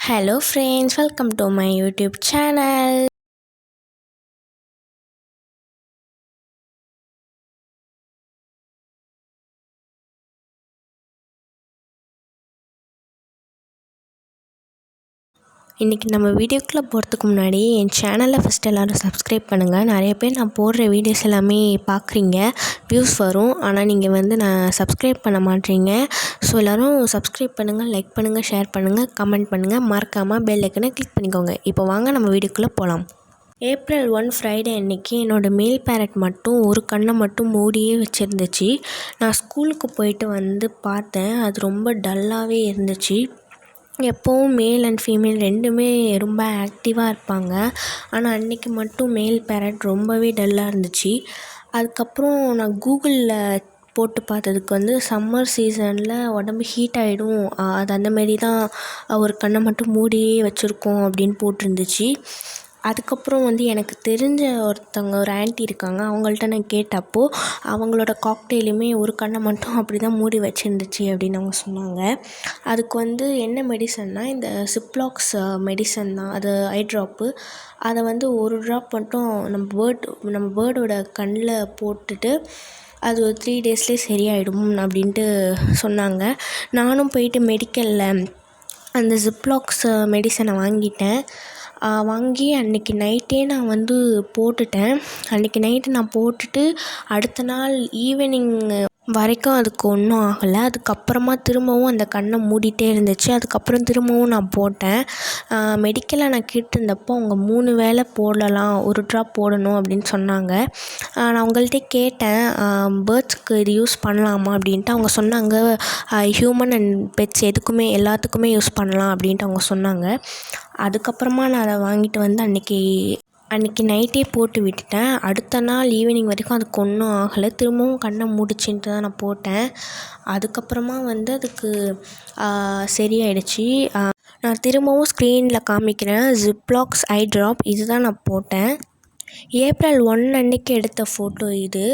Hello friends, welcome to my YouTube channel. இன்றைக்கி நம்ம வீடியோக்குள்ளே போகிறதுக்கு முன்னாடி என் சேனலை ஃபஸ்ட் எல்லோரும் சப்ஸ்கிரைப் பண்ணுங்கள். நிறைய பேர் நான் போடுற வீடியோஸ் எல்லாமே பார்க்குறீங்க, வியூஸ் வரும். ஆனால் நீங்கள் நான் சப்ஸ்கிரைப் பண்ண மாட்டீங்க. ஸோ எல்லோரும் சப்ஸ்கிரைப் பண்ணுங்கள், லைக் பண்ணுங்கள், ஷேர் பண்ணுங்கள், கமெண்ட் பண்ணுங்கள். மறக்காமல் பெல் ஐக்கனை கிளிக் பண்ணிக்கோங்க. இப்போ வாங்க நம்ம வீடியோக்குள்ளே போகலாம். April 1 ஃப்ரைடே அன்றைக்கி என்னோடய மேல் பேரட் மட்டும் ஒரு கண்ணை மட்டும் மூடியே வச்சுருந்துச்சு. நான் ஸ்கூலுக்கு போயிட்டு பார்த்தேன். அது ரொம்ப டல்லாகவே இருந்துச்சு. எப்போவும் மேல் அண்ட் ஃபீமேல் ரெண்டுமே ரொம்ப ஆக்டிவாக இருப்பாங்க. ஆனால் அன்றைக்கி மட்டும் மேல் பேரட் ரொம்பவே டல்லாக இருந்துச்சு. அதுக்கப்புறம் நான் கூகுளில் போட்டு பார்த்ததுக்கு சம்மர் சீசனில் உடம்பு ஹீட் ஆகிடும், அது அந்தமாரி தான் ஒரு கண்ணை மட்டும் மூடியே வச்சுருக்கோம் அப்படின்னு போட்டிருந்துச்சு. அதுக்கப்புறம் எனக்கு தெரிஞ்ச ஒருத்தவங்க ஒரு ஆன்ட்டி இருக்காங்க. அவங்கள்ட்ட நான் கேட்டப்போ அவங்களோட காக்டெயிலுமே ஒரு கண்ணை மட்டும் அப்படி தான் மூடி வச்சுருந்துச்சு அப்படின்னு அவங்க சொன்னாங்க. அதுக்கு என்ன மெடிசன்னா இந்த சிப்லாக்ஸ் மெடிசன் தான். அது ஐ ட்ராப்பு. அதை ஒரு ட்ராப் மட்டும் நம்ம பேர்டோட கண்ணில் போட்டுட்டு அது ஒரு 3 டேஸ்லேயே சரியாயிடும் அப்படின்ட்டு சொன்னாங்க. நானும் போயிட்டு மெடிக்கலில் அந்த ஜிப்லாக்ஸ் மெடிசனை வாங்கி அன்றைக்கி நைட்டே நான் போட்டுட்டேன். அன்றைக்கி நைட்டு நான் போட்டுட்டு அடுத்த நாள் ஈவினிங் வரைக்கும் அதுக்கு ஒன்றும் ஆகலை. அதுக்கப்புறமா திரும்பவும் அந்த கண்ணை மூடிகிட்டே இருந்துச்சு. அதுக்கப்புறம் திரும்பவும் நான் போட்டேன். மெடிக்கலில் நான் கேட்டிருந்தப்போ அவங்க 3 வேளை போடலாம், ஒரு ட்ராப் போடணும் அப்படின்னு சொன்னாங்க. நான் அவங்கள்ட்ட கேட்டேன், பேர்ட்ஸ்க்கு இது யூஸ் பண்ணலாமா அப்படின்ட்டு. அவங்க சொன்னாங்க ஹியூமன் அண்ட் பெட்ஸ் எல்லாத்துக்குமே யூஸ் பண்ணலாம் அப்படின்ட்டு அவங்க சொன்னாங்க. அதுக்கப்புறமா நான் அதை வாங்கிட்டு அன்றைக்கி நைட்டே போட்டு விட்டுட்டேன். அடுத்த நாள் ஈவினிங் வரைக்கும் அதுக்கு ஒன்றும் ஆகலை. திரும்பவும் கண்ணை மூடிச்சின்ட்டு தான் நான் போட்டேன். அதுக்கப்புறமா அதுக்கு சரியாயிடுச்சு. நான் திரும்பவும் ஸ்க்ரீனில் காமிக்கிறேன். ஜிப்லாக்ஸ் ஐ ட்ராப் இது தான் நான் போட்டேன். April 1 அன்றைக்கி எடுத்த ஃபோட்டோ இது.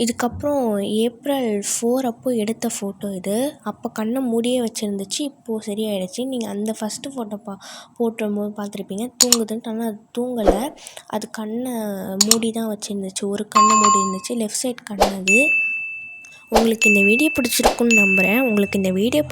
இதுக்கப்புறம் April 4 அப்போ எடுத்த ஃபோட்டோ இது. அப்போ கண்ணை மூடியே வச்சுருந்துச்சு. இப்போது சரியாயிடுச்சு. நீங்கள் அந்த ஃபஸ்ட்டு ஃபோட்டோ போட்டும்போது பார்த்துருப்பீங்க தூங்குதுன்ட்டு. ஆனால் அது தூங்கலை. அது கண்ணை மூடி தான் வச்சுருந்துச்சு. ஒரு கண்ணை மூடி இருந்துச்சு, லெஃப்ட் சைட் கண் அது. உங்களுக்கு இந்த வீடியோ பிடிச்சிருக்குன்னு நம்புகிறேன். உங்களுக்கு இந்த வீடியோ